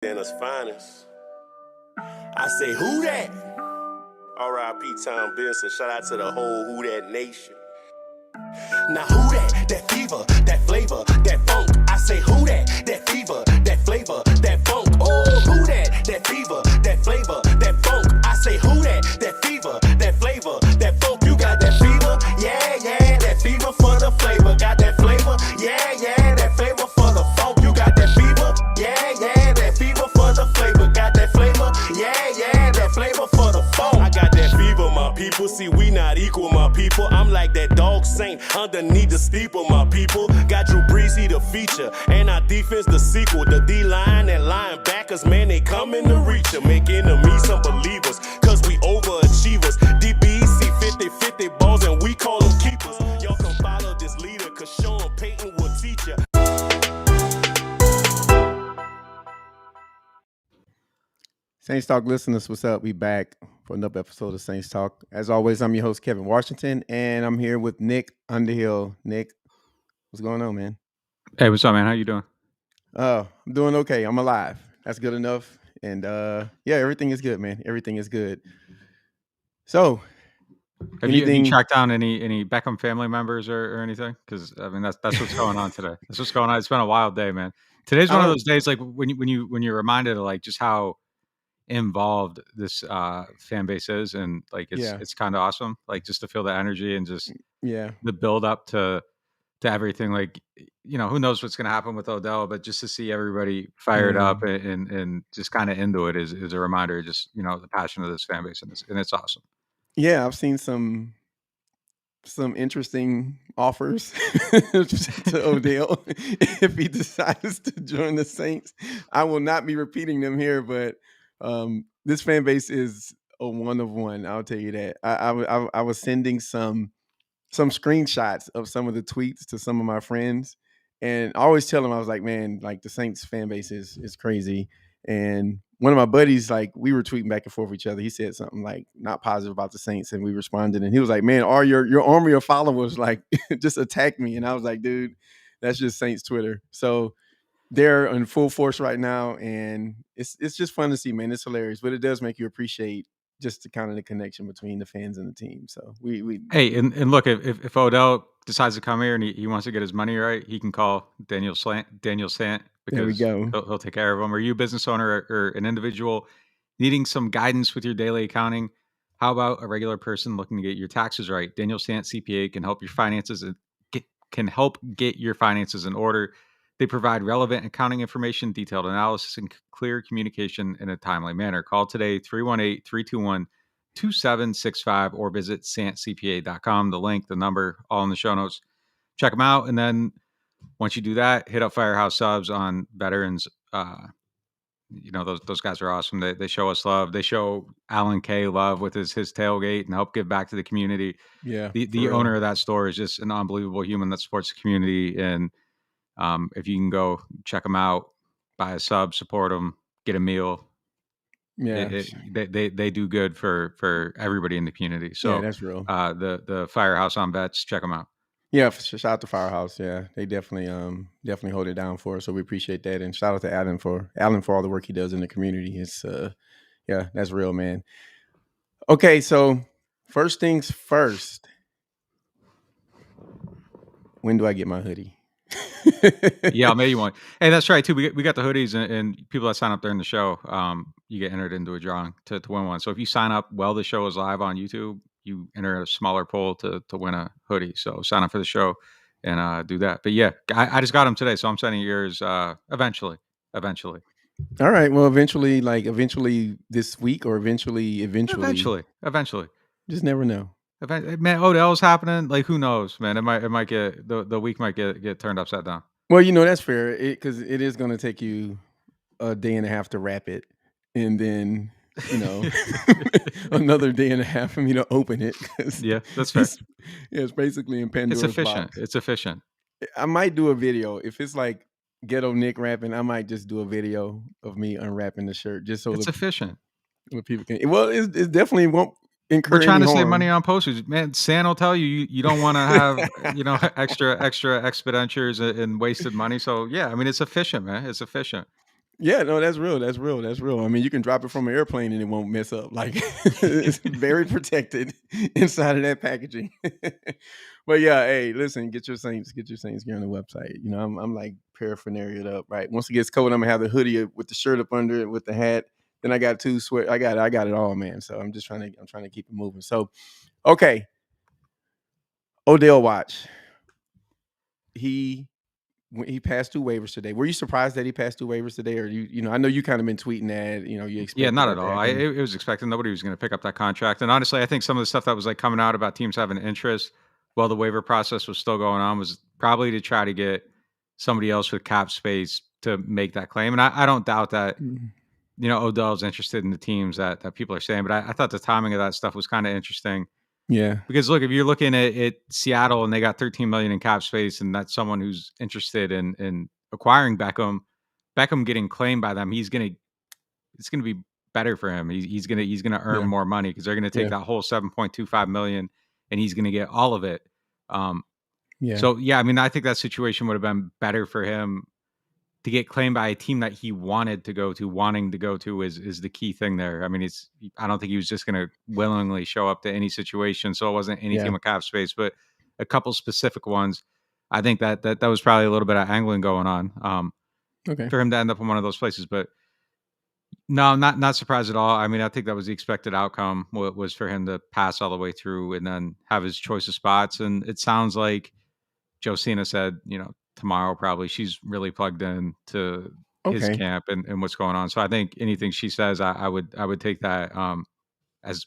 Atlanta's finest. I say, who that? R.I.P. Tom Benson. Shout out to the whole Who That Nation. Now who that? That fever, that flavor, that funk. I say who that? That fever, that flavor, that funk. Oh, who that? That fever, that flavor, that funk. I say who that? That fever, that flavor, that funk. You got that fever? Yeah, yeah, that fever for the flavor. Got that flavor? Yeah, yeah, that flavor for the funk. You got that fever? Yeah, yeah, that fever for the flavor. Got that flavor? Yeah, yeah, that flavor for the funk. I got that fever, my people. See, we not equal, my people. I'm like that dog saint underneath the steeple, my people. Got Drew Brees, he the feature, and our defense the sequel. The D-line and linebackers, man, they coming to reach ya. Make enemies some believers, cause we overachievers. DBC 50-50 balls and we call them keepers. Y'all come follow this leader, cause Sean Payton will teach ya. Saints Talk listeners, what's up? We back for another episode of Saints Talk. As always, I'm your host, Kevin Washington, and I'm here with Nick Underhill. Nick, what's going on, man? Hey, what's up, man? How you doing? I'm doing okay. I'm alive. That's good enough. And yeah, everything is good, man. Everything is good. So, have you tracked down any Beckham family members or anything? Because I mean, that's what's going on today. That's what's going on. It's been a wild day, man. Today's one of those days, like when you're reminded of like just how involved this fan base is, and like it's kind of awesome, like just to feel the energy and just the build up to everything. Like, you know, who knows what's going to happen with Odell, but just to see everybody fired up and just kind of into it is a reminder of just, you know, the passion of this fan base, and it's awesome. Yeah, I've seen some interesting offers to Odell if he decides to join the Saints. I will not be repeating them here, but this fan base is a one of one. I'll tell you that. I was sending some screenshots of some of the tweets to some of my friends, and I always tell them, I was like, man, like the Saints fan base is crazy. And one of my buddies, like, we were tweeting back and forth with each other. He said something like not positive about the Saints, and we responded, and he was like, man, are your army of followers like just attacked me? And I was like, dude, that's just Saints Twitter. So they're in full force right now, and it's just fun to see, man. It's hilarious, but it does make you appreciate just the kind of the connection between the fans and the team. So we hey, and look, if Odell decides to come here and he wants to get his money right, he can call Daniel Sant, because there we go. He'll take care of him. Are you a business owner or an individual needing some guidance with your daily accounting? How about a regular person looking to get your taxes right? Daniel Sant CPA can help your finances and get your finances in order. They provide relevant accounting information, detailed analysis, and clear communication in a timely manner. Call today, 318-321-2765, or visit santcpa.com. The link, the number, all in the show notes. Check them out. And then once you do that, hit up Firehouse Subs on veterans. You know, those guys are awesome. They show us love. They show Alan Kay love with his tailgate and help give back to the community. Yeah. The owner of that store is just an unbelievable human that supports the community. And if you can go check them out, buy a sub, support them, get a meal. Yeah, they do good for everybody in the community. So yeah, that's real. The Firehouse on Vets, check them out. Yeah, shout out to Firehouse. Yeah, they definitely hold it down for us. So we appreciate that, and shout out to Alan for all the work he does in the community. It's yeah, that's real, man. Okay, so first things first. When do I get my hoodie? Yeah, I'll make you one. Hey, that's right too. We got the hoodies, and people that sign up during the show, you get entered into a drawing to win one. So if you sign up while the show is live on YouTube, you enter a smaller poll to win a hoodie. So sign up for the show and do that. But yeah, I just got them today, so I'm sending yours eventually. All right. Well, eventually this week, or eventually. Eventually. Just never know. Man, Odell's happening. Like, who knows, man? It might get the week might get turned upside down. Well, you know, that's fair, because it is going to take you a day and a half to wrap it, and then, you know, another day and a half for me to open it. Yeah, that's fair. It's basically in Pandora's box. It's efficient. I might do a video if it's like Ghetto Nick rapping. I might just do a video of me unwrapping the shirt, just so it's efficient. People can. Well, it definitely won't. We're trying to save money on postage, man. Sam will tell you don't want to have you know extra expenditures and wasted money. So yeah, I mean, it's efficient, man. It's efficient. Yeah, no, that's real. That's real. That's real. I mean, you can drop it from an airplane and it won't mess up. Like it's very protected inside of that packaging. But yeah, hey, listen, get your Saints gear on the website. You know, I'm like paraphernalia up, right? Once it gets cold, I'm gonna have the hoodie with the shirt up under it with the hat. Then I got 2 sweat. I got it all, man. So I'm trying to keep it moving. So okay. Odell watch. He passed through waivers today. Were you surprised that he passed through waivers today, or you know? I know you kind of been tweeting that. You know, you Yeah, expected not that at to all. happen. It was expected. Nobody was going to pick up that contract. And honestly, I think some of the stuff that was like coming out about teams having interest while the waiver process was still going on was probably to try to get somebody else with cap space to make that claim. And I don't doubt that, Mhm. you know, Odell's interested in the teams that people are saying. But I thought the timing of that stuff was kind of interesting. Yeah, Because look, if you're looking at Seattle and they got 13 million in cap space, and that's someone who's interested in acquiring Beckham, Beckham getting claimed by them, it's gonna be better for him. He's gonna earn yeah, more money because they're gonna take yeah, that whole 7.25 million and he's gonna get all of it. Um, yeah, so yeah, I mean, I think that situation would have been better for him to get claimed by a team that he wanted to go to. Wanting to go to is the key thing there. I mean, I don't think he was just gonna willingly show up to any situation. So it wasn't any yeah. team with cap space, but a couple specific ones. I think that was probably a little bit of angling going on Okay, for him to end up in one of those places, but. No, not surprised at all. I mean, I think that was the expected outcome was for him to pass all the way through and then have his choice of spots. And it sounds like Josina said, you know, tomorrow probably she's really plugged in to his okay. camp and what's going on. So I think anything she says, I would take that as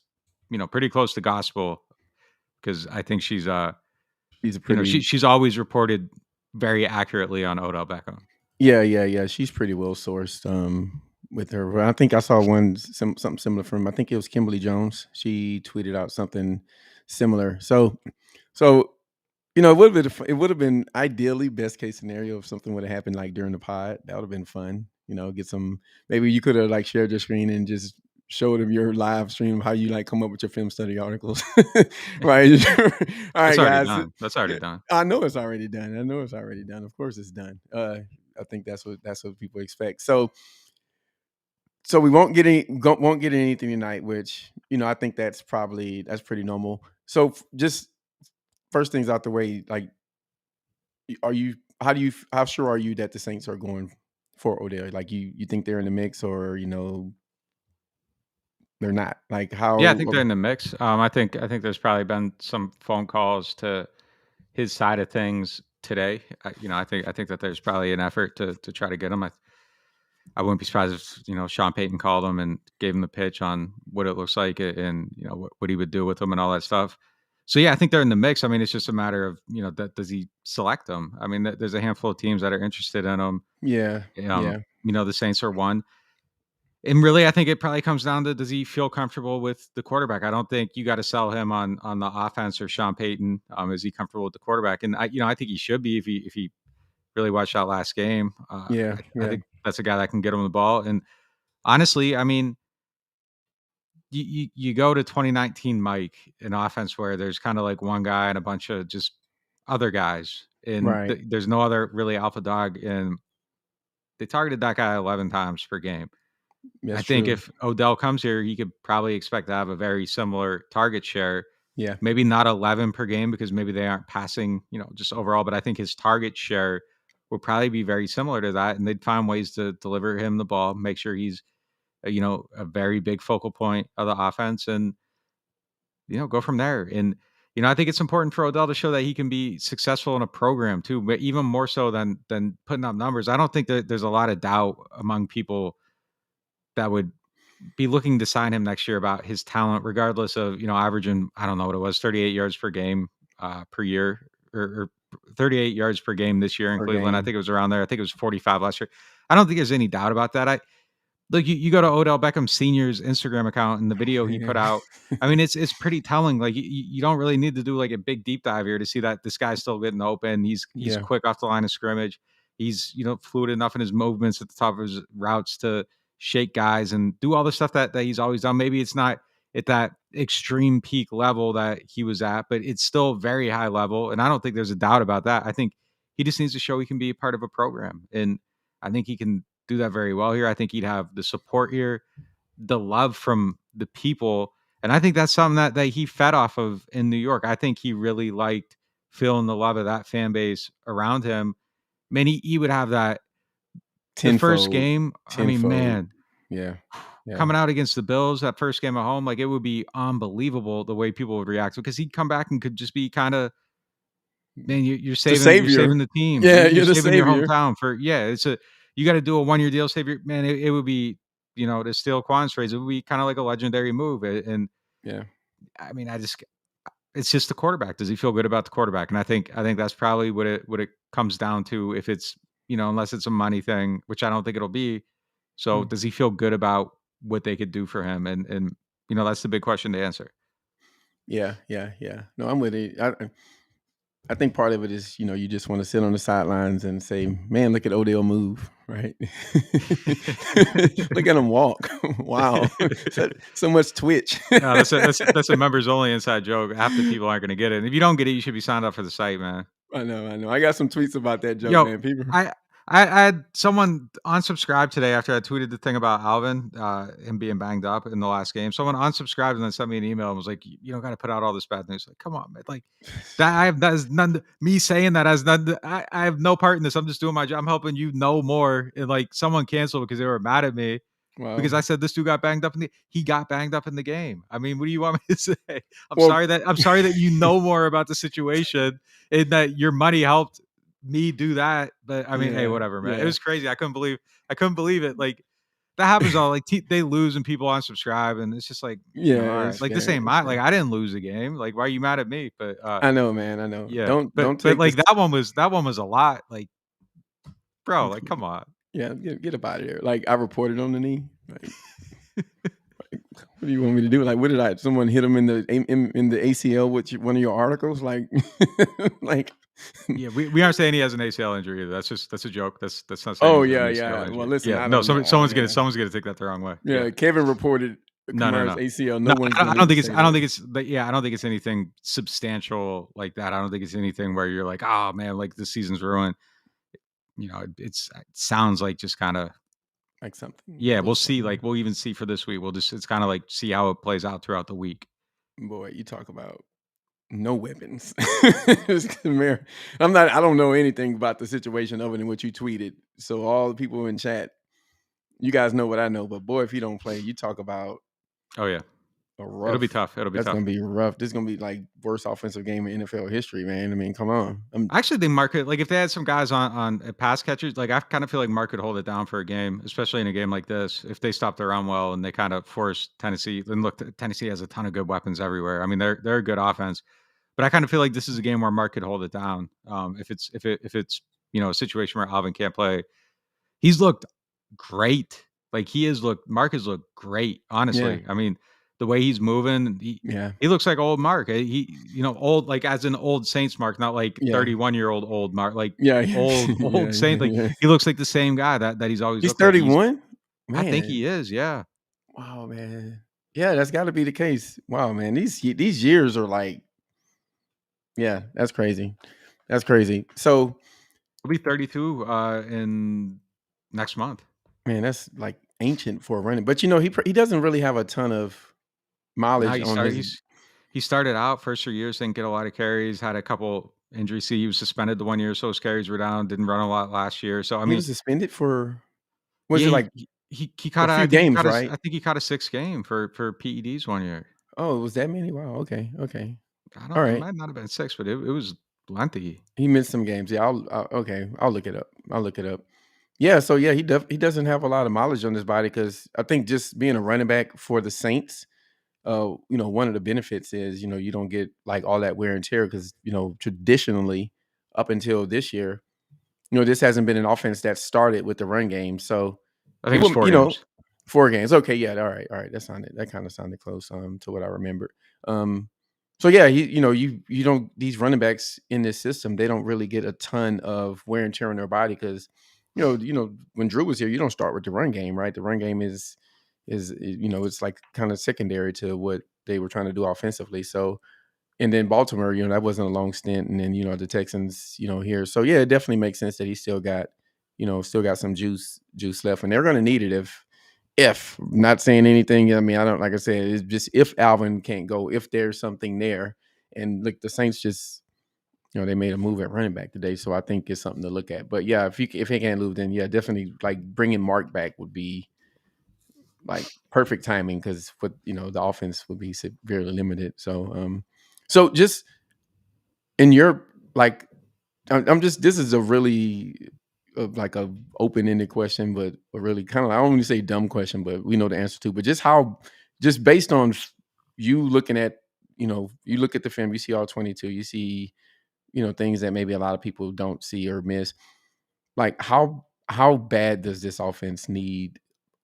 you know pretty close to gospel because I think she's She's a you know pretty she's always reported very accurately on Odell Beckham. yeah. She's pretty well sourced. With her, well, I think I saw something similar from. I think it was Kimberly Jones. She tweeted out something similar. So you know, it would have been ideally best case scenario if something would have happened like during the pod. That would have been fun. You know, get some maybe you could have like shared your screen and just showed them your live stream how you like come up with your film study articles. Right. All That's right, already guys. done. That's already Yeah, done. I know it's already done. I know it's already done. Of course it's done. I think that's what people expect. So we won't get anything tonight, which you know I think that's pretty normal. So just first things out the way, like are you how sure are you that the Saints are going for Odell? Like you think they're in the mix or you know they're not? Like Yeah, I how think they're in the mix. I think there's probably been some phone calls to his side of things today. You know, I think that there's probably an effort to try to get him. I wouldn't be surprised if you know Sean Payton called him and gave him the pitch on what it looks like and you know what he would do with him and all that stuff. So yeah, I think they're in the mix. I mean, it's just a matter of you know does he select them? I mean, there's a handful of teams that are interested in him. yeah, yeah, You know, the Saints are one. And really, I think it probably comes down to does he feel comfortable with the quarterback? I don't think you got to sell him on the offense or Sean Payton. Is he comfortable with the quarterback? And I think he should be if he really watched that last game. yeah, I yeah. think that's a guy that can get him the ball. And honestly, I mean, you go to 2019 Mike, an offense where there's kind of like one guy and a bunch of just other guys, and Right. there's no other really alpha dog, and they targeted that guy 11 times per game. I That's think true. if Odell comes here, he could probably expect to have a very similar target share. Yeah. Maybe not 11 per game because maybe they aren't passing, you know, just overall. But I think his target share will probably be very similar to that, and they'd find ways to deliver him the ball, make sure he's, you know, a very big focal point of the offense, and you know, go from there. And you know, I think it's important for Odell to show that he can be successful in a program too, but even more so than putting up numbers. I don't think that there's a lot of doubt among people that would be looking to sign him next year about his talent, regardless of, you know, averaging, I don't know what it was, 38 yards per game per year or 38 yards per game this year in Per Cleveland. I game. think it was around there. I think it was 45 last year. I don't think there's any doubt about that. Look, you go to Odell Beckham Sr.'s Instagram account and the video he put Yeah. out. I mean, it's pretty telling. Like you don't really need to do like a big deep dive here to see that this guy's still getting open. He's Yeah. quick off the line of scrimmage. He's you know fluid enough in his movements at the top of his routes to shake guys and do all the stuff that he's always done. Maybe it's not at that extreme peak level that he was at, but it's still very high level. And I don't think there's a doubt about that. I think he just needs to show he can be a part of a program, and I think he can do that very well here. I think he'd have the support here, the love from the people. And I think that's something that he fed off of in New York. I think he really liked feeling the love of that fan base around him. Man, he would have that the first game. I mean, man, yeah. coming out against the Bills, that first game at home, like it would be unbelievable the way people would react, because he'd come back and could just be kind of, man, you're saving the team. Yeah, you're the saving your savior. hometown for, you got to do a 1-year deal, savior. Man, it would be, to steal Quan's phrase, it would be kind of like a legendary move. And yeah, I mean, it's just the quarterback. Does he feel good about the quarterback? And I think that's probably what it comes down to. If it's, unless it's a money thing, which I don't think it'll be. So does he feel good about what they could do for him? And that's the big question to answer. Yeah. No, I'm with it. I think part of it is, you just want to sit on the sidelines and say, man, look at Odell move, right? Look at him walk. Wow. So much twitch. No, that's a members only inside joke. Half the people aren't going to get it. And if you don't get it, you should be signed up for the site, man. I know. I got some tweets about that joke, man. People. I had someone unsubscribe today after I tweeted the thing about Alvin, him being banged up in the last game. Someone unsubscribed and then sent me an email and was like, "You don't got to put out all this bad news." Like, come on, man. Like that is none. Me saying that has none. I have no part in this. I'm just doing my job. I'm helping you know more. And like someone canceled because they were mad at me. Wow. Because I said this dude got banged up he got banged up in the game. I mean, what do you want me to say? I'm sorry that you know more about the situation and that your money helped me do that. But I mean, hey, whatever, man. It was crazy. I couldn't believe it. Like that happens all. Like they lose and people unsubscribe, and it's just like, all right. Like this ain't mine. Like I didn't lose the game. Like why are you mad at me? But I know, man. I know. Yeah. Don't but take like that one was a lot. Like, bro, like come on. Yeah, get up out of there. Like I reported on the knee. Like, what do you want me to do? Like, what did someone hit him in the ACL with one of your articles? Like, like. Yeah, we aren't saying he has an ACL injury either. That's a joke. That's not saying. Oh yeah. Well, listen. Yeah, no, someone's gonna take that the wrong way. Yeah, Kevin reported Kamara's ACL. I don't think it's anything substantial like that. I don't think it's anything where you're like, oh man, like the season's ruined. It sounds like just kind of like something. Yeah, we'll see. Like we'll even see for this week. It's kind of like see how it plays out throughout the week. Boy, you talk about no weapons. I don't know anything about the situation other than what you tweeted. So all the people in chat, you guys know what I know. But boy, if you don't play, you talk about. Oh yeah. It'll be tough. That's gonna be rough. This is gonna be like worst offensive game in NFL history, man. I mean, come on. I actually think Mark could, like if they had some guys on pass catchers, like I kind of feel like Mark could hold it down for a game, especially in a game like this. If they stop the run well and they kind of force Tennessee, then look, Tennessee has a ton of good weapons everywhere. I mean, they're a good offense, but I kind of feel like this is a game where Mark could hold it down. If it's a situation where Alvin can't play, he's looked great. Like Mark has looked great. Honestly, yeah. I mean. The way he's moving, he looks like old Mark. Old like as an old Saints Mark, not like 31-year-old old Mark, like old Saint. Like he looks like the same guy that he's always. He's 31. I think he is. Yeah. Wow, man. Yeah, that's got to be the case. Wow, man. These years are like, yeah, that's crazy. That's crazy. So he'll be 32 in next month. Man, that's like ancient for a running. But he doesn't really have a ton of mileage he started out first 3 years, didn't get a lot of carries, had a couple injuries. He was suspended the 1 year, so his carries were down, didn't run a lot last year. So I mean, he was suspended for it like he caught a few games, right? I think he caught a 6th game for PEDs 1 year. Oh, it was that many? Wow, okay. All right. It might not have been 6, but it was lengthy. He missed some games. Yeah, I'll look it up. Yeah, so yeah, he doesn't have a lot of mileage on his body because I think just being a running back for the Saints, one of the benefits is, you don't get like all that wear and tear because, traditionally up until this year, this hasn't been an offense that started with the run game. So I think it's 4 games. 4 games. Okay. Yeah. All right. That kind of sounded close to what I remembered. So yeah, you don't, these running backs in this system, they don't really get a ton of wear and tear on their body because, when Drew was here, you don't start with the run game, right? The run game is it's like kind of secondary to what they were trying to do offensively. So, and then Baltimore, that wasn't a long stint. And then, the Texans, here. So yeah, it definitely makes sense that he still got, still got some juice left, and they're going to need it if not saying anything. I mean, I don't, like I said, it's just if Alvin can't go, if there's something there. And look, the Saints just, they made a move at running back today, so I think it's something to look at. But yeah, if he can't lose, then yeah, definitely like bringing Mark back would be like perfect timing, because the offense would be severely limited. So just in your like, I'm just, this is a really like a open-ended question, but a really kind of, I don't want to say dumb question, but we know the answer to. But just based on you looking at, you look at the film, you see all 22, you see, things that maybe a lot of people don't see or miss. Like how bad does this offense need?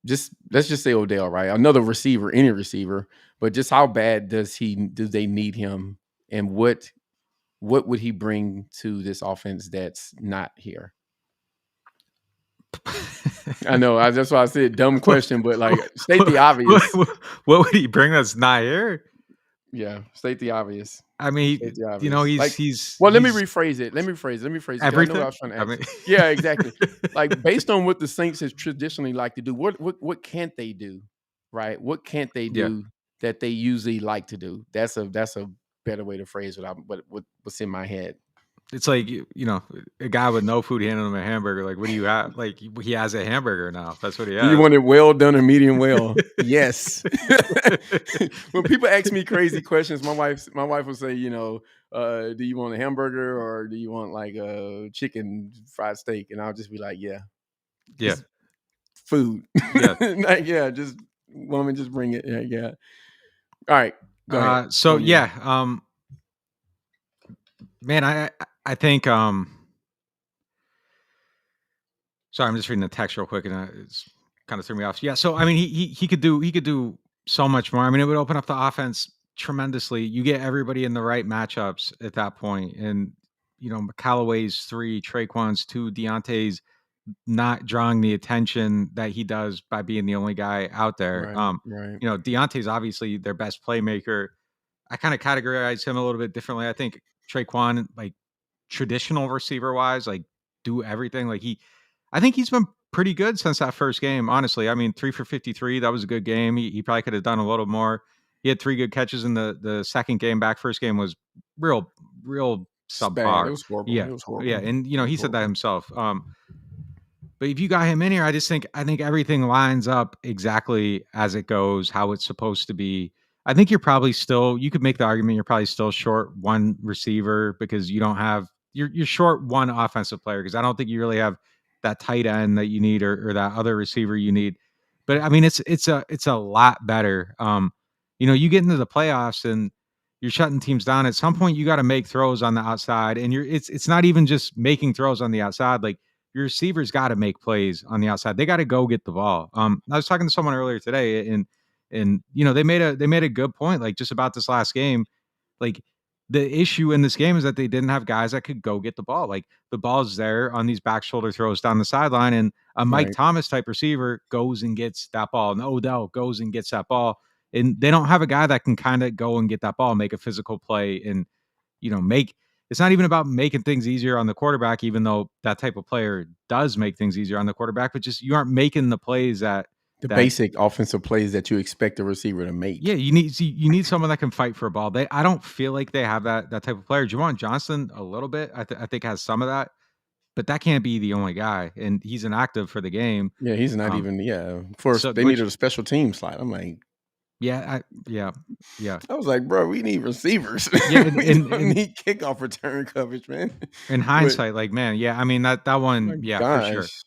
Just let's just say Odell, right? Another receiver, any receiver, but just how bad do they need him, and what would he bring to this offense that's not here? I know. That's why I said dumb question, but like state the obvious. What would he bring that's not here? Yeah, state the obvious. I mean, State the obvious. He's well. Let me rephrase it. Everything. I know what I was trying to ask. Yeah, exactly. Like based on what the Saints has traditionally like to do, what can't they do, right? What can't they do that they usually like to do? That's a better way to phrase what's in my head. It's like, a guy with no food handing him a hamburger. Like, what do you have? Like, he has a hamburger now. That's what he has. Do you want it well done or medium well? Yes. When people ask me crazy questions, my wife will say, do you want a hamburger or do you want like a chicken fried steak? And I'll just be like, yeah. Food. Yeah. Like, yeah, just woman, just bring it. Yeah. All right. Go ahead. So man, I think sorry, I'm just reading the text real quick, and it's kind of threw me off. Yeah, so I mean, he could do so much more. I mean, it would open up the offense tremendously. You get everybody in the right matchups at that point, and Callaway's 3, Traquan's 2, Deontay's not drawing the attention that he does by being the only guy out there. Right. Deontay's obviously their best playmaker. I kind of categorize him a little bit differently. I think Traquan, like traditional receiver wise, like do everything. Like I think he's been pretty good since that first game. Honestly, I mean, 3 for 53, that was a good game. He probably could have done a little more. He had 3 good catches in the second game back. First game was real subpar. It was horrible. Yeah, it was horrible. Yeah, and he said that himself. But if you got him in here, I think everything lines up exactly as it goes, how it's supposed to be. I think you're probably still, you could make the argument you're probably still short one receiver because you don't have, you're short one offensive player, because I don't think you really have that tight end that you need or that other receiver you need. But I mean, it's a lot better. You get into the playoffs and you're shutting teams down. At some point, you got to make throws on the outside, and it's not even just making throws on the outside. Like, your receivers got to make plays on the outside. They got to go get the ball. I was talking to someone earlier today, and they made a good point, like just about this last game. Like, the issue in this game is that they didn't have guys that could go get the ball. Like, the ball's there on these back shoulder throws down the sideline, and a Mike Thomas type receiver goes and gets that ball, and Odell goes and gets that ball, and they don't have a guy that can kind of go and get that ball, make a physical play, and it's not even about making things easier on the quarterback, even though that type of player does make things easier on the quarterback, but just you aren't making the plays that basic offensive plays that you expect a receiver to make. Yeah, you need someone that can fight for a ball. I don't feel like they have that type of player. Juwan Johnson a little bit, I think has some of that, but that can't be the only guy, and he's inactive for the game. Yeah, he's not even. Yeah, they needed a special team slot. I'm like. Yeah. I was like, bro, we need receivers. Yeah, we don't need kickoff return coverage, man. In hindsight, like, man, yeah, I mean that one,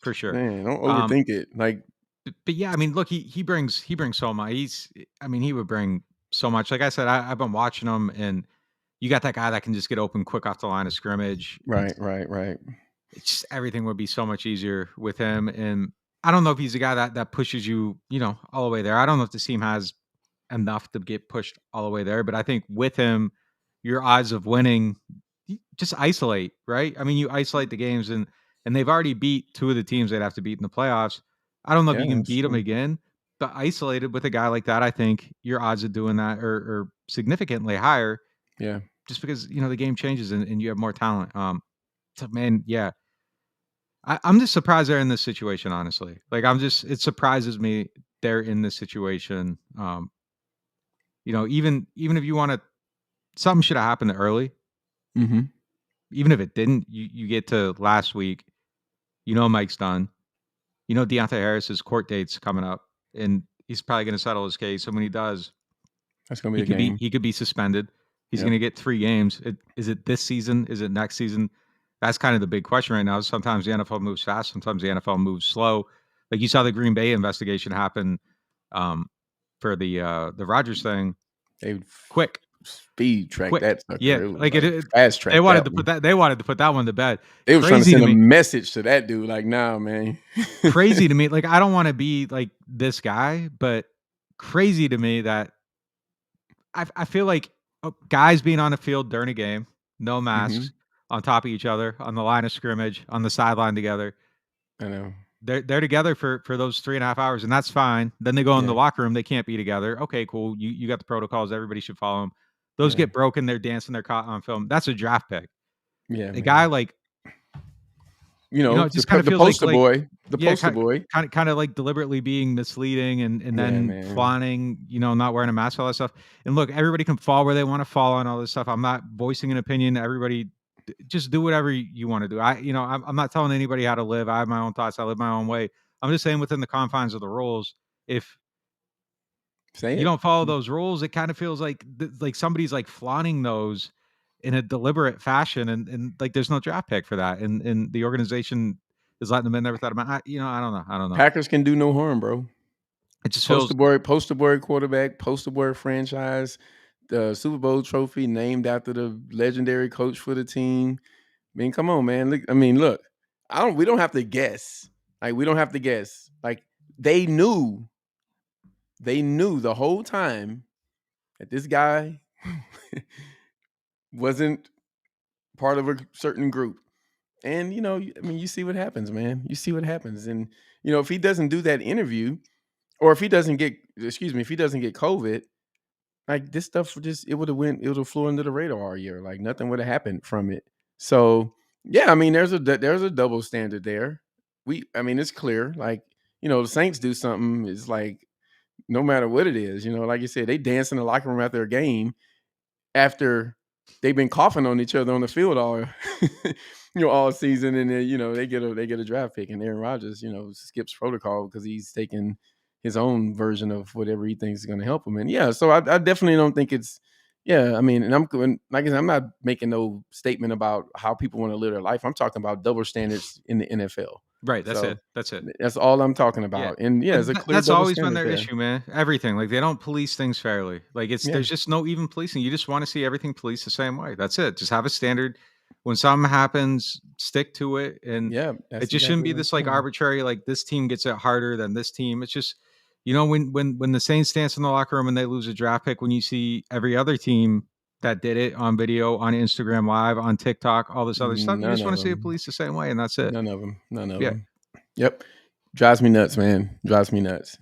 for sure. Man, don't overthink it. Like, but yeah, I mean, look, he brings so much. He would bring so much. Like I said, I've been watching him, and you got that guy that can just get open quick off the line of scrimmage. Right. It's just, everything would be so much easier with him, and I don't know if he's a guy that pushes you, all the way there. I don't know if the team has enough to get pushed all the way there, but I think with him, your odds of winning, just isolate, right? I mean, you isolate the games, and they've already beat 2 of the teams they'd have to beat in the playoffs. I don't know if you can beat them again, but isolated with a guy like that, I think your odds of doing that are significantly higher. Yeah, just because the game changes and you have more talent. So man, yeah, I'm just surprised they're in this situation, honestly. Like, it surprises me they're in this situation. Even if you want to, something should have happened early. Mm-hmm. Even if it didn't, you get to last week. Mike's done. Deontay Harris's court date's coming up, and he's probably going to settle his case. So when he does, that's going to be a game. He could be suspended. He's going to get 3 games. Is it this season? Is it next season? That's kind of the big question right now. Sometimes the NFL moves fast. Sometimes the NFL moves slow. Like you saw the Green Bay investigation happen for the Rodgers thing. They quick speed track that sucker. Yeah, fast track. They wanted to put that. They wanted to put that one to bed. They were trying to send a message to that dude. Like, nah, man. Crazy to me. Like, I don't want to be like this guy, but crazy to me that I feel like guys being on the field during a game, no masks, on top of each other, on the line of scrimmage, on the sideline together. I know. They're together for those 3.5 hours, and that's fine. Then they go in the locker room. They can't be together. Okay, cool. You got the protocols. Everybody should follow them. Those get broken. They're dancing. They're caught on film. That's a draft pick. Yeah, a guy like it just kind of feels the poster boy. The poster boy, kind of like deliberately being misleading and then flaunting, not wearing a mask, all that stuff. And look, everybody can fall where they want to fall on all this stuff. I'm not voicing an opinion. Everybody just do whatever you want to do. I'm not telling anybody how to live. I have my own thoughts. I live my own way. I'm just saying within the confines of the rules, if you don't follow those rules, it kind of feels like somebody's like flaunting those in a deliberate fashion, and like there's no draft pick for that, and the organization is letting them in there without a I don't know. Packers can do no harm, bro. It just poster boy quarterback, poster boy franchise, the Super Bowl trophy named after the legendary coach for the team. I mean, come on, man. Look, we don't have to guess. Like, we don't have to guess. Like, they knew the whole time that this guy wasn't part of a certain group. And, you see what happens, man. You see what happens. And, if he doesn't do that interview, or if he doesn't get COVID, like, this stuff it would have flew under the radar all year. Like, nothing would have happened from it. So, yeah, there's a double standard there. It's clear. Like, the Saints do something, it's like, no matter what it is, like you said, they dance in the locker room after a game after they've been coughing on each other on the field all all season, and then they get a draft pick, and Aaron Rodgers skips protocol because he's taking his own version of whatever he thinks is going to help him. And so I definitely don't think it's and like I said, I'm not making no statement about how people want to live their life. I'm talking about double standards in the NFL. Right, that's it. That's all I'm talking about. Yeah. And it's a clear. That's always been their issue, man. Everything, like, they don't police things fairly. Like, there's just no even policing. You just want to see everything policed the same way. That's it. Just have a standard. When something happens, stick to it. And it just shouldn't be this like arbitrary, like, this team gets it harder than this team. It's just, when the Saints dance in the locker room and they lose a draft pick, when you see every other team that did it on video, on Instagram Live, on TikTok, all this other stuff, you just want to see it policed the same way, and that's it. None of them. Yep. Drives me nuts, man. Drives me nuts.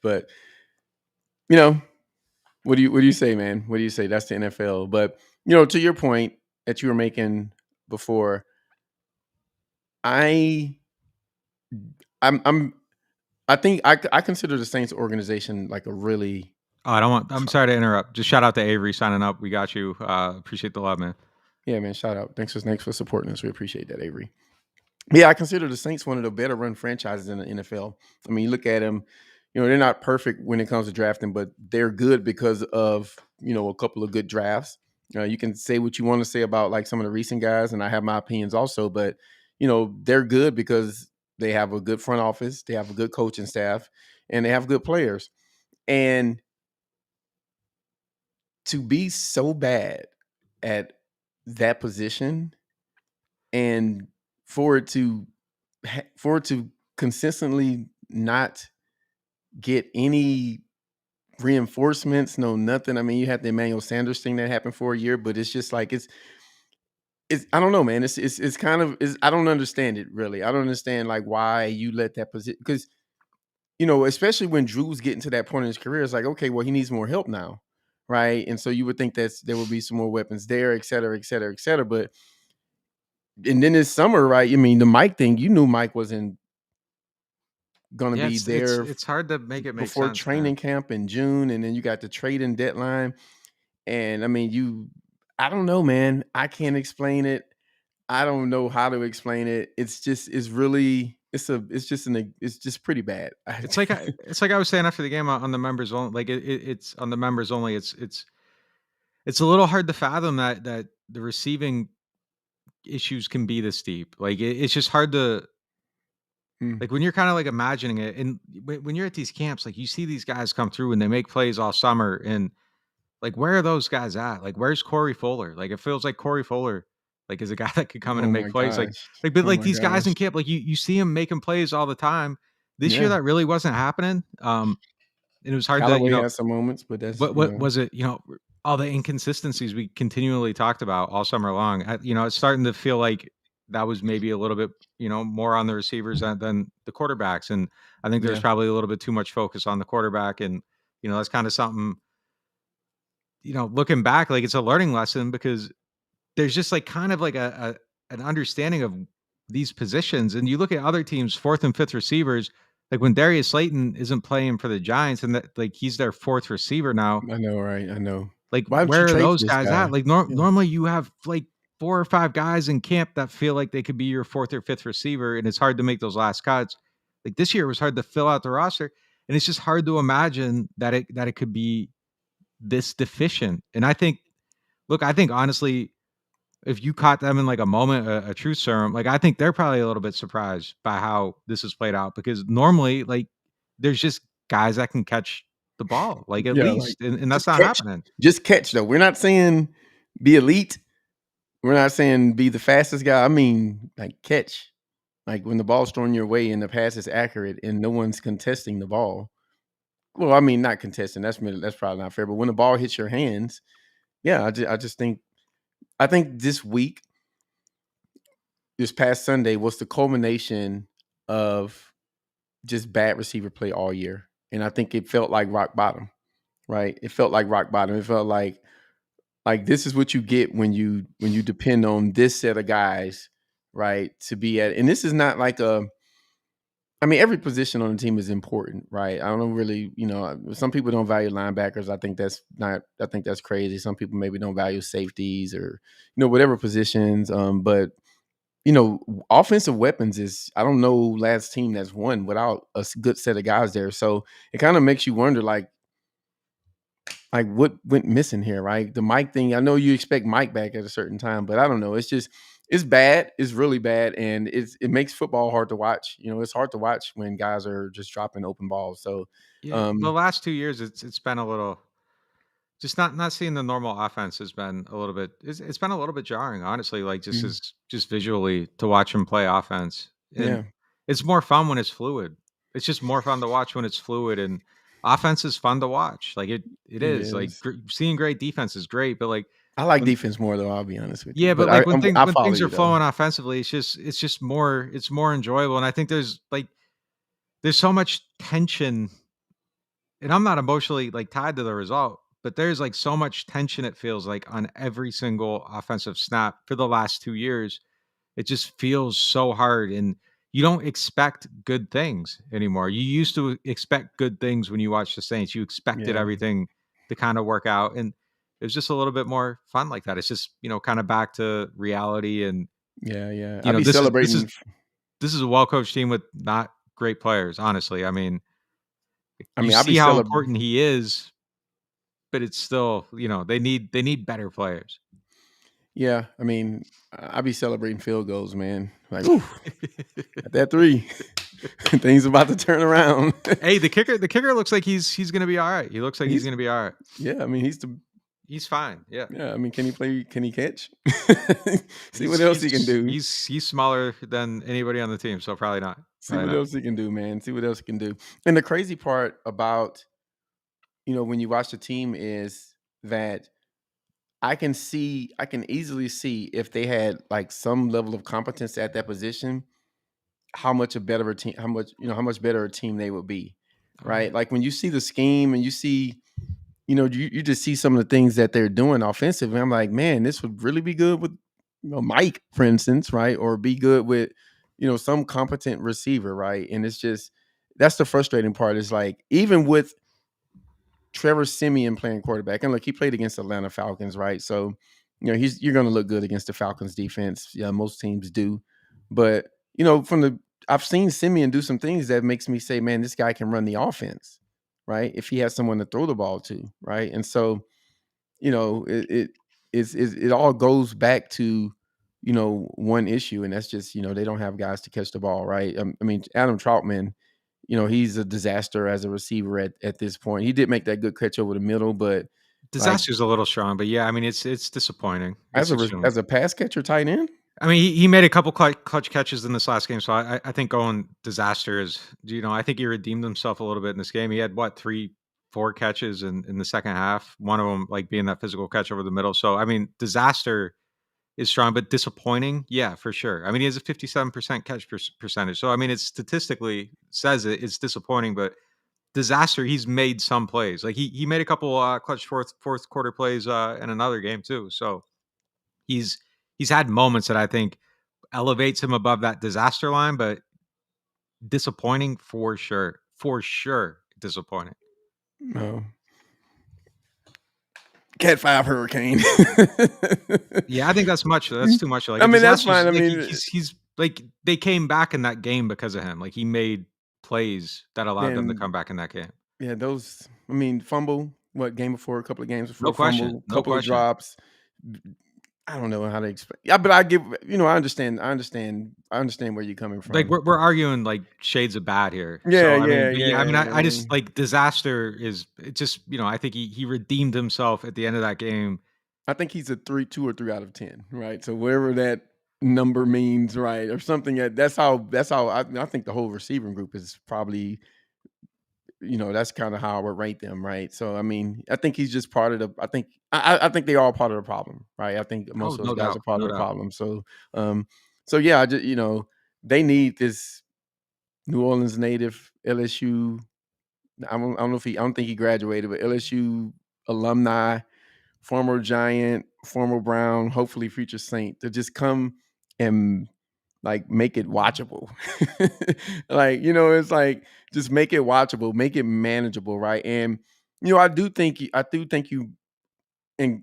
But, what do you say, man? What do you say? That's the NFL. But, to your point that you were making before, I think I consider the Saints organization like a really. Oh, I'm sorry to interrupt. Just shout out to Avery signing up. We got you. Appreciate the love, man. Yeah, man. Shout out. Thanks for supporting us. We appreciate that, Avery. Yeah, I consider the Saints one of the better run franchises in the NFL. You look at them, they're not perfect when it comes to drafting, but they're good because of, a couple of good drafts. You can say what you want to say about like some of the recent guys, and I have my opinions also, but, they're good because they have a good front office, they have a good coaching staff, and they have good players. And to be so bad at that position and for it to consistently not get any reinforcements, no nothing. You had the Emmanuel Sanders thing that happened for a year, but it's just like it's I don't know, man. It's kind of I don't understand it really. I don't understand like why you let that position, because especially when Drew's getting to that point in his career, it's like, okay, well, he needs more help now, right? And so you would think that there would be some more weapons there, et cetera, et cetera, et cetera. But and then this summer, right? I mean, the Mike thing, you knew Mike wasn't going to Yeah, be there it's hard to make it make before sense, man. training camp in June, and then you got the trading deadline. And I mean, I don't know, man. I can't explain it. I don't know how to explain it. It's just, it's just pretty bad. It's like I was saying after the game on the members only. Like it's on the members only. It's a little hard to fathom that the receiving issues can be this deep. Like it's just hard to Mm, like when you're kind of like imagining it, and when you're at these camps, like you see these guys come through and they make plays all summer, and like where are those guys at? Like where's Corey Fuller? Like it feels like Corey Fuller like is a guy that could come in oh and my make plays. gosh. But Oh like my these guys gosh. in camp, like you see him making plays all the time. This year Yeah. that really wasn't happening. And it was hard to, Callaway has some moments, but that's, what was it? All the inconsistencies we continually talked about all summer long. It's starting to feel like that was maybe a little bit, more on the receivers than the quarterbacks. And I think there's yeah. probably a little bit too much focus on the quarterback. And, that's kind of something, looking back, like it's a learning lesson because there's just like kind of like an understanding of these positions. And you look at other teams, fourth and fifth receivers, like when Darius Slayton isn't playing for the Giants and that like he's their fourth receiver now, I know, right? I know. like, Why would you where are trade for those this guys guy? at? Like, Yeah. normally you have like 4 or 5 guys in camp that feel like they could be your fourth or fifth receiver, and it's hard to make those last cuts. Like this year, it was hard to fill out the roster, and it's just hard to imagine that it could be this deficient. And I think honestly, if you caught them in like a moment, a truth serum, like I think they're probably a little bit surprised by how this has played out because normally, like, there's just guys that can catch the ball, like at Yeah, like, least, and that's just not catch. happening. Just catch, though. We're not saying be elite. We're not saying be the fastest guy. I mean, like, catch. Like, when the ball's thrown your way and the pass is accurate and no one's contesting the ball. Well, I mean, not contesting. That's probably not fair. But when the ball hits your hands, yeah, I just think this week, this past Sunday, was the culmination of just bad receiver play all year, and I think it felt like rock bottom. Right? It felt like rock bottom. It felt like this is what you get when you depend on this set of guys, right, to be at. And this is not like I mean, every position on the team is important, right? I don't really, some people don't value linebackers. I think that's crazy. Some people maybe don't value safeties or, whatever positions. But offensive weapons is, I don't know last team that's won without a good set of guys there. So it kind of makes you wonder, like what went missing here, right? The Mike thing. I know you expect Mike back at a certain time, but I don't know. It's bad. It's really bad, and it makes football hard to watch. It's hard to watch when guys are just dropping open balls. So, Yeah, the um, last 2 years, it's been a little just not seeing the normal offense has been a little bit it's been a little bit jarring, honestly, like mhm, just visually to watch him play offense. And yeah, it's more fun when it's fluid. It's just more fun to watch when it's fluid and offense is fun to watch. Like it it is. Like is. seeing great defense is great, but like I like when defense more though. I'll be honest with you, yeah, but but like I when follow things you are though. flowing offensively, it's just more enjoyable. And I think there's so much tension and I'm not emotionally like tied to the result, but there's like so much tension it feels like on every single offensive snap for the last 2 years. It just feels so hard and you don't expect good things anymore. You used to expect good things when you watched the Saints. You expected Yeah, everything to kind of work out and it was just a little bit more fun like that. It's just, kind of back to reality and yeah, yeah. I be this is this is celebrating. this is a well-coached team with not great players, honestly. I mean, I you mean, I be see how celebrating. important he is, but it's still, they need better players. Yeah, I mean, I be celebrating field goals, man. Like, ooh, at that three, things about to turn around. Hey, the kicker looks like he's gonna be all right. He looks like he's He's gonna be all right. Yeah, I mean, he's the He's fine. Yeah. yeah, I mean, can he play? Can he catch? See He's what else he can he's do. he's he's smaller than anybody on the team, so probably not. See Probably what not. else he can do, man. See what else he can do. And the crazy part about, when you watch the team is that I can easily see if they had like some level of competence at that position, how much a better a team, how much better a team they would be. Oh yeah. Right. Like when you see the scheme and you see, you just see some of the things that they're doing offensively. I'm like, man, this would really be good with. Mike, for instance, right? Or be good with, some competent receiver, right? And it's just that's the frustrating part. Is like even with Trevor Siemian playing quarterback, and look, he played against Atlanta Falcons, right? So, you're going to look good against the Falcons defense. Yeah, most teams do, but I've seen Siemian do some things that makes me say, man, this guy can run the offense, right? If he has someone to throw the ball to, right? And so, it all goes back to one issue, and that's just they don't have guys to catch the ball, right? I mean, Adam Troutman, he's a disaster as a receiver at this point. He did make that good catch over the middle, but like Disaster's a little strong, but yeah, I mean, it's disappointing. as It's a extremely. as a pass catcher tight end. I mean, he made a couple clutch catches in this last game, so I think going disaster is, I think he redeemed himself a little bit in this game. He had what 3-4 catches in the second half. One of them like being that physical catch over the middle. So I mean, disaster is strong, but disappointing, yeah, for sure. I mean, he has a 57% catch percentage. So I mean, it statistically says it's disappointing, but disaster. He's made some plays. Like he made a couple clutch fourth quarter plays in another game too. So he's he's had moments that I think elevates him above that disaster line, but disappointing for sure. For sure, disappointing. No. Cat 5 hurricane. Yeah, I think that's too much. Like I a mean, that's disaster. fine. I Like mean, he's like they came back in that game because of him. Like he made plays that allowed them to then come back in that game. yeah, those. I mean, fumble. What game before? A couple of games No before question. fumble. No Couple of question. drops. I don't know how to explain. Yeah, but I give. I understand. I understand where you're coming Like from. we're arguing like shades of bad here. Yeah, So I mean, yeah, but yeah, I yeah. mean, I I just mean, like disaster is it just I think he redeemed himself at the end of that game. I think he's a 2 or 3 out of 10, right? So whatever that number means, right, or something. That's how. I think the whole receiving group is probably. That's kind of how I would rate them, right? So I mean, I think he's just part of the. I think they're all part of the problem, right? I think Oh, most of those no guys doubt, are part no of the doubt. problem. Um, so yeah, I just they need this New Orleans native LSU. I don't know if I don't think he graduated, but LSU alumni, former Giant, former Brown, hopefully future Saint to just come and like make it watchable. Like, it's like just make it watchable, make it manageable, right? And I do think you and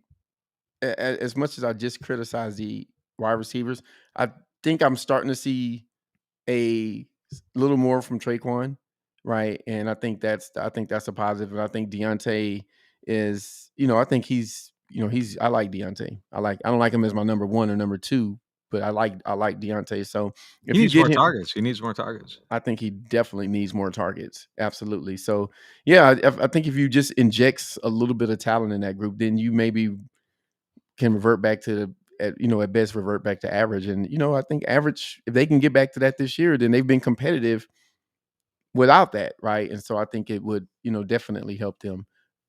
as much as I just criticize the wide receivers, I think I'm starting to see a little more from Traquan, right? And I think that's a positive. And I think Deontay is, I think I like Deontay. I don't like him as my number one or number two, but I like Deontay. So He if you needs get more him, targets. He needs more targets. I think he definitely needs more targets. Absolutely. So yeah, I think if you just injects a little bit of talent in that group, then you maybe can revert back to at best revert back to average. And I think average, if they can get back to that this year, then they've been competitive without that, right? And so I think it would definitely help them,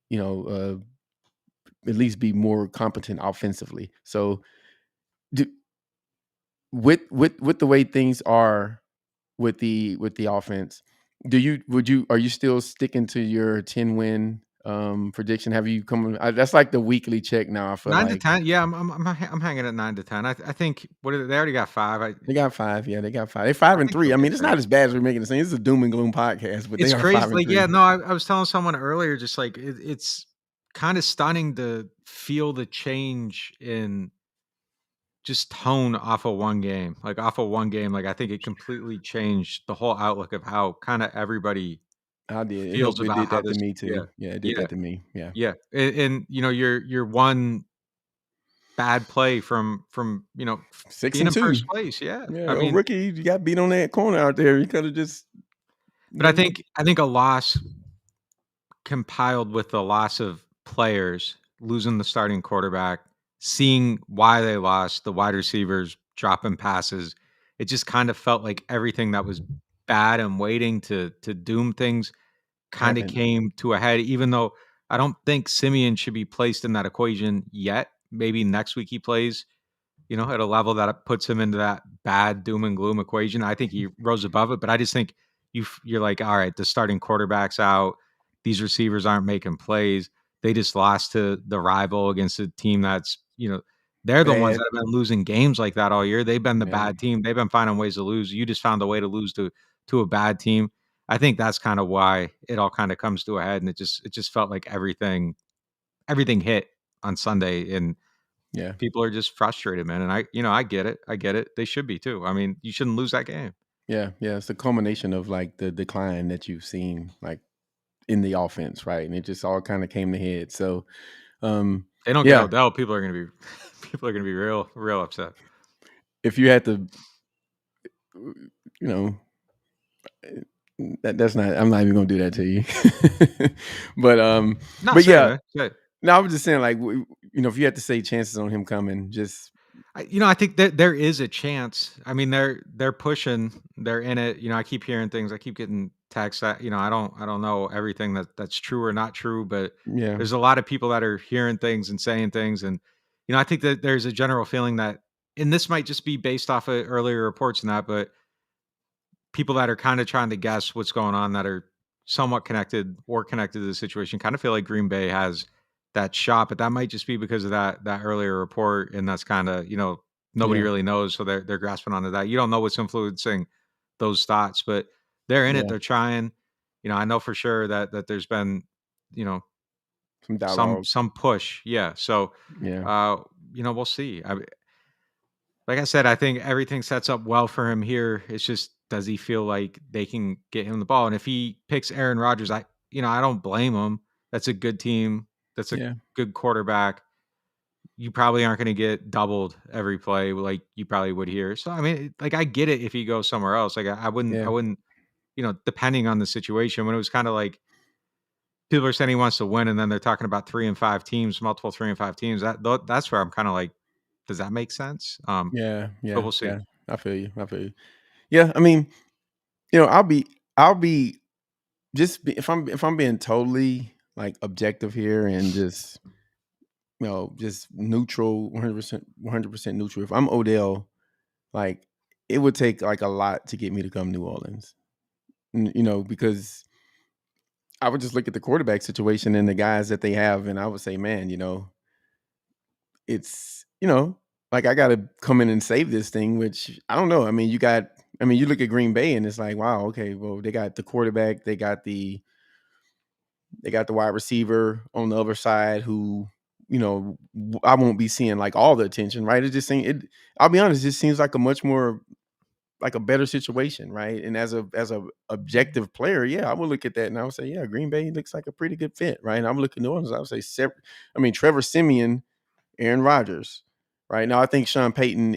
you know, at least be more competent offensively. So do, with the way things are with the offense, are you still sticking to your 10-win prediction? Have you come? That's like the weekly check now. I feel 9 to like 10, yeah, I'm hanging at 9 to 10. I think they already got 5. they got 5. Yeah, they got 5. They're 5 I and think 3. they'll I get mean, it's there. not as bad as we're making it seem. This is a doom and gloom podcast, but they It's are crazy. 5 and Like, yeah, 3. no, I was telling someone earlier, just like it's kind of stunning to feel the change in just tone off of one game. Like off of one game, like I think it completely changed the whole outlook of how kind of everybody I did. feels It about did how that to this. me Yeah, too. Yeah, it did yeah, that to me. Yeah. yeah, and your one bad play from Six being and in two. first place. Yeah, Yeah, I oh mean, rookie, you got beat on that corner out there. You could have just, you but I know, think I think a loss compiled with the loss of players, losing the starting quarterback, seeing why they lost, the wide receivers dropping passes, it just kind of felt like everything that was bad and waiting to doom things kind of happened. came to a head, even though I don't think Simeon should be placed in that equation yet. Maybe next week he plays, at a level that puts him into that bad doom and gloom equation. I think he rose above it, but I just think you're like, all right, the starting quarterback's out. These receivers aren't making plays. They just lost to the rival against a team that's, They're the ones bad. that have been losing games like that all year. They've been the Yeah. bad team. They've been finding ways to lose. You just found a way to lose to a bad team. I think that's kind of why it all kind of comes to a head, and it just felt like everything hit on Sunday, and Yeah. people are just frustrated, man. And I get it. I get it. They should be too. I mean, you shouldn't lose that game. Yeah. Yeah. It's the culmination of like the decline that you've seen like in the offense, right? And it just all kind of came to head. So They don't get yeah, Odell, people are gonna be people are gonna be real upset. if you had to, you know, that's not. I'm not even gonna do that to you. Not but saying yeah, that. Say it. no, I was just saying like if you had to say chances on him coming, just I think that there is a chance. I mean, they're pushing, they're in it. I keep hearing things. I keep getting texts that I don't know everything that's true or not true, but yeah, there's a lot of people that are hearing things and saying things, and I think that there's a general feeling that, and this might just be based off of earlier reports and that, but people that are kind of trying to guess what's going on that are somewhat connected to the situation kind of feel like Green Bay has that shot, but that might just be because of that earlier report, and that's kind of nobody yeah, really knows, so they're grasping onto that. You don't know what's influencing those thoughts, but they're in it. yeah, They're trying. I know for sure that there's been you know some some dialogue. some push, yeah. So Yeah, uh we'll see. Like I said, I think everything sets up well for him here. It's just, does he feel like they can get him the ball? And if he picks Aaron Rodgers, I don't blame him. That's a good team. That's a yeah, good quarterback. You probably aren't going to get doubled every play like you probably would here. So I mean, like, I get it if he goes somewhere else. Like I yeah, wouldn't, depending on the situation. When it was kind of like people are saying he wants to win, and then they're talking about 3 and 5 teams, multiple 3 and 5 teams. That's where I'm kind of like, does that make sense? yeah, But yeah, we'll see. yeah. I feel you. I feel you. Yeah, I mean, I'll be if I'm being totally like objective here and just just neutral, 100% neutral. If I'm Odell, like it would take like a lot to get me to come New Orleans. Because I would just look at the quarterback situation and the guys that they have, and I would say, man, it's like I got to come in and save this thing. Which I don't know. I mean, you look at Green Bay, and it's like, wow, okay, well, they got the quarterback, they got the wide receiver on the other side who, I won't be seeing like all the attention, right? It just seems it. I'll be honest, it just seems like a much more like a better situation, right? And as a objective player, yeah, I would look at that and I would say, yeah, Green Bay looks like a pretty good fit, right? And I'm looking at New Orleans, I would say, Trevor Siemian, Aaron Rodgers, right? Now I think Sean Payton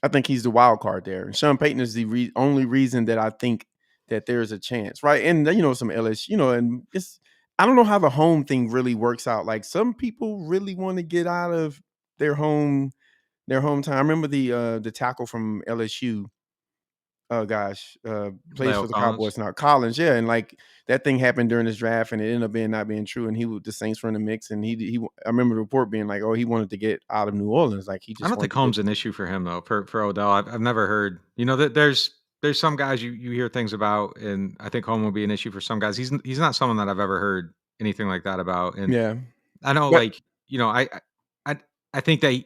I think he's the wild card there. And Sean Payton is the only reason that I think that there's a chance, right? And some LSU, and I don't know how the home thing really works out. Like some people really want to get out of their hometown. I remember the tackle from LSU. Oh gosh, plays Leo for the Collins. Cowboys now. Collins, yeah, and like that thing happened during this draft, and it ended up not being true. And the Saints were in the mix, and I remember the report being like, oh, he wanted to get out of New Orleans, like he I just don't wanted think to go. home's an issue for him though. For Odell, I've never heard. That there's some guys you hear things about, and I think home will be an issue for some guys. He's not someone that I've ever heard anything like that about. And Yeah, I know, but like, I I think they.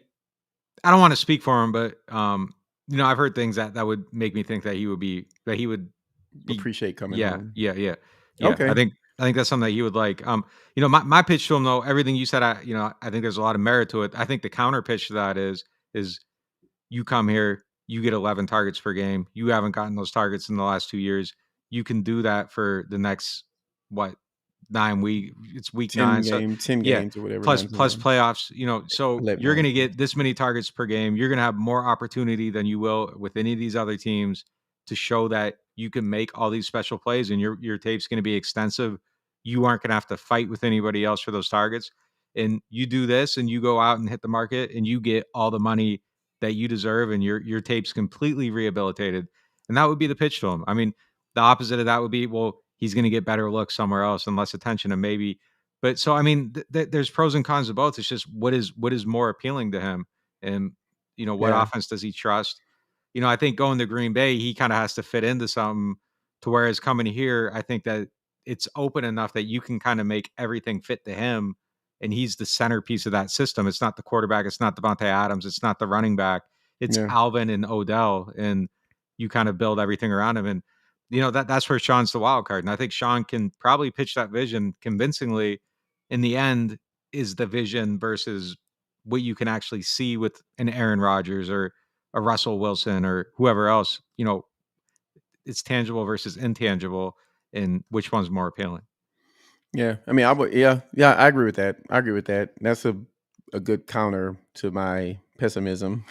I don't want to speak for him, but I've heard things that would make me think that he would be. appreciate coming Yeah, home. yeah, yeah, yeah. I Okay, think I think that's something that he would like. My pitch to him though, everything you said, I think there's a lot of merit to it. I think the counter pitch to that is you come here, you get 11 targets per game. You haven't gotten those targets in the last 2 years. You can do that for the next what 9 week. It's week 9, so 10 yeah. games or whatever, Plus 9 playoffs. So 11, you're 9. going to get this many targets per game. You're going to have more opportunity than you will with any of these other teams to show that you can make all these special plays, and your tape's going to be extensive. You aren't going to have to fight with anybody else for those targets. And you do this, and you go out and hit the market, and you get all the money that you deserve, and your tape's completely rehabilitated. And that would be the pitch to him. I mean, the opposite of that would be, well, he's going to get better looks somewhere else and less attention, and maybe. But so I mean, there's pros and cons of both. It's just what is more appealing to him, and what Yeah, offense does he trust? I think going to Green Bay, he kind of has to fit into something. To whereas coming here, I think that it's open enough that you can kind of make everything fit to him, and he's the centerpiece of that system. It's not the quarterback. It's not Devontae Adams. It's not the running back. It's Alvin and Odell, and you kind of build everything around him. And that's where Sean's the wild card. And I think Sean can probably pitch that vision convincingly. In the end, is the vision versus what you can actually see with an Aaron Rodgers or a Russell Wilson or whoever else. It's tangible versus intangible, and which one's more appealing. Yeah, I mean, I agree with that. That's a good counter to my pessimism.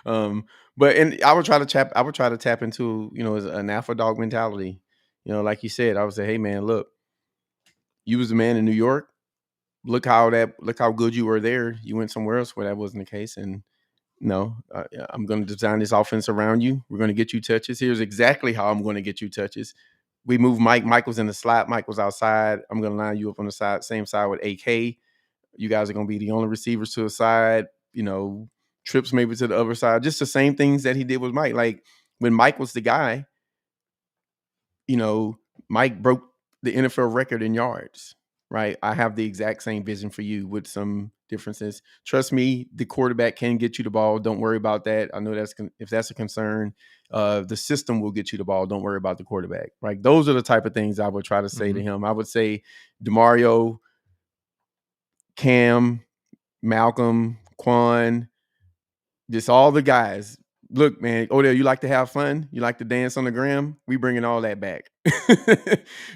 But I would try to tap into, an alpha dog mentality. Like you said, I would say, hey man, look, you was a man in New York. Look how good you were there. You went somewhere else where that wasn't the case. And I'm going to design this offense around you. We're going to get you touches. Here's exactly how I'm going to get you touches. We move Mike. Mike was in the slot. Mike was outside. I'm going to line you up on the same side with AK. You guys are going to be the only receivers to the side. Trips maybe to the other side. Just the same things that he did with Mike. Like when Mike was the guy, Mike broke the NFL record in yards. Right. I have the exact same vision for you with some differences. Trust me, the quarterback can get you the ball. Don't worry about that. I know if that's a concern, the system will get you the ball. Don't worry about the quarterback. Right. Those are the type of things I would try to say to him. I would say DeMario, Cam, Malcolm, Quan, just all the guys. Look, man, Odell, you like to have fun? You like to dance on the gram? We bringing all that back.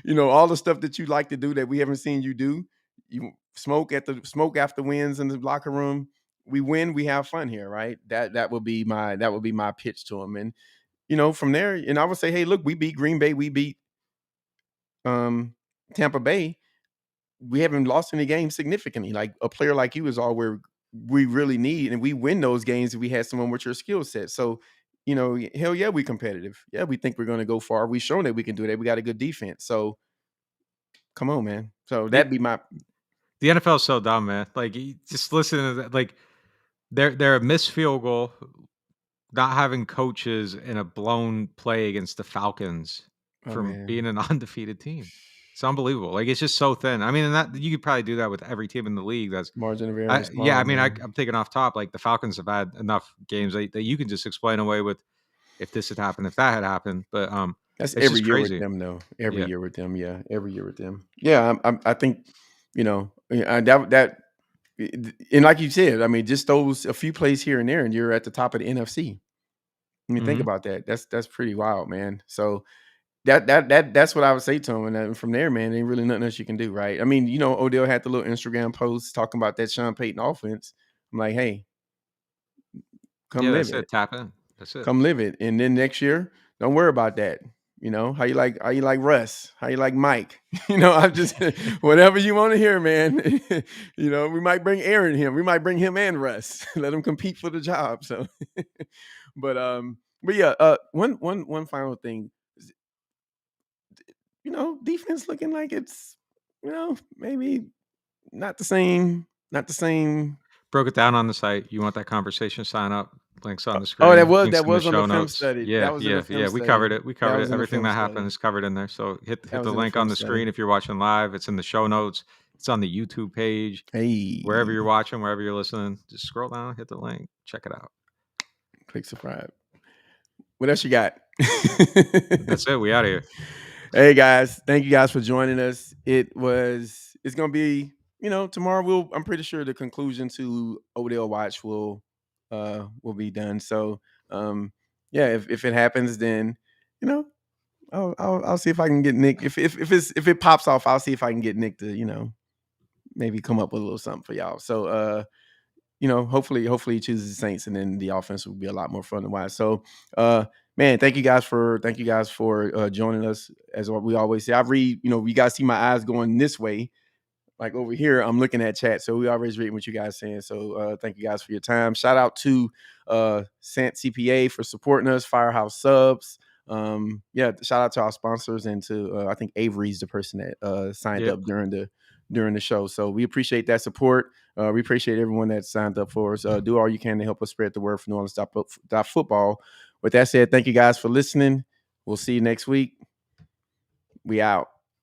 All the stuff that you like to do that we haven't seen you do. You smoke after wins in the locker room. We win, we have fun here, right? That would be my pitch to him. And from there, and I would say, hey, look, we beat Green Bay, we beat Tampa Bay. We haven't lost any games significantly. Like a player like you is all we really need, and we win those games if we had someone with your skill set. So, hell yeah, we competitive. Yeah, we think we're going to go far. We've shown that we can do that. We got a good defense. So, come on, man. So that'd be my. The NFL is so dumb, man. Like, just listen to that. Like, they're a missed field goal, not having coaches in a blown play against the Falcons from being an undefeated team. It's unbelievable. Like, it's just so thin. I mean, and that you could probably do that with every team in the league. That's margin of error. Yeah, I mean, I'm taking off top. Like the Falcons have had enough games that you can just explain away with if this had happened, if that had happened. But that's every year with them, though. Every year with them, yeah. Every year with them, yeah. I think that, and like you said, I mean, just those a few plays here and there, and you're at the top of the NFC. I mean, think about that. That's pretty wild, man. So. That's what I would say to him, and then from there, man, ain't really nothing else you can do, right? I mean, Odell had the little Instagram post talking about that Sean Payton offense. I'm like, hey, come live it. Tap in. That's it. Come live it, and then next year, don't worry about that. How you like Russ, how you like Mike. I'm just whatever you want to hear, man. We might bring Aaron him. We might bring him and Russ. Let them compete for the job. So, but yeah. One final thing. Defense looking like it's, maybe not the same. Broke it down on the site. You want that conversation? Sign up. Links on the screen. Oh, that was on the film study. Yeah. We covered it. Everything that happened is covered in there. So hit the link on the screen if you're watching live. It's in the show notes. It's on the YouTube page. Hey, wherever you're watching, wherever you're listening, just scroll down, hit the link, check it out. Click subscribe. What else you got? That's it. We out of here. Hey guys, thank you guys for joining us. It's gonna be, tomorrow I'm pretty sure the conclusion to Odell Watch will be done. So if it happens, then I'll see if I can get Nick. If it pops off, I'll see if I can get Nick to maybe come up with a little something for y'all. So hopefully he chooses the Saints, and then the offense will be a lot more fun to watch. So man, thank you guys for joining us. As we always say, I read, you guys see my eyes going this way, like over here, I'm looking at chat. So we always reading what you guys saying. So thank you guys for your time. Shout out to Sant CPA for supporting us, Firehouse Subs. Shout out to our sponsors, and to I think Avery's the person that signed up during the show. So we appreciate that support. We appreciate everyone that signed up for us. Do all you can to help us spread the word for NewOrleans.Football. With that said, thank you guys for listening. We'll see you next week. We out.